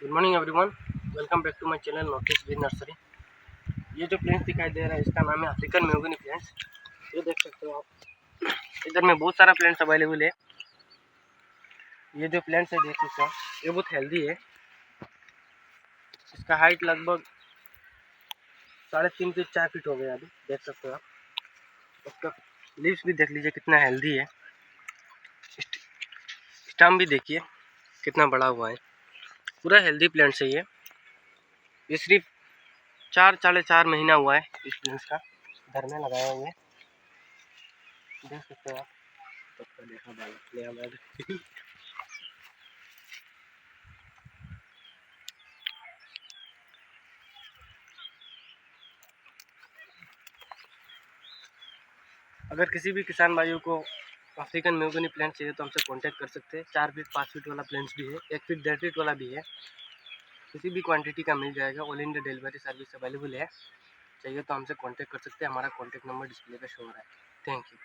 Good morning everyone, welcome back to my channel notice with nursery. ये जो plants दिखाई दे रहा है इसका नाम है अफ्रीकन मेहगनी प्लांट्स। ये देख सकते हो आप, इधर में बहुत सारा प्लांट्स अवेलेबल है। ये जो प्लांट्स है देख सकते हो ये बहुत हेल्दी है। इसका हाइट लगभग 3.5 फीट 4 फीट हो गया अभी, देख सकते हो आप। उसका लीव्स भी देख लीजिए कितना हेल्दी है। स्टम भी देखिए कितना बड़ा हुआ है, पूरा हेल्दी प्लांट्स है ये सिर्फ 4-4.5 महीना हुआ है इस प्लांट्स का घर में लगाया हुआ है, देख सकते हो आप। तो देखा बाल अगर किसी भी किसान भाइयों को अफ्रीकन मेहगनी प्लांट चाहिए तो हमसे कांटेक्ट कर सकते हैं। 4 फीट 5 फीट वाला प्लांट्स भी है, 1 फीट 1.5 फीट वाला भी है। किसी भी क्वांटिटी का मिल जाएगा। All India delivery service available है। चाहिए तो हमसे कांटेक्ट कर सकते हैं। हमारा कांटेक्ट नंबर डिस्प्ले पे शो हो रहा है। Thank you.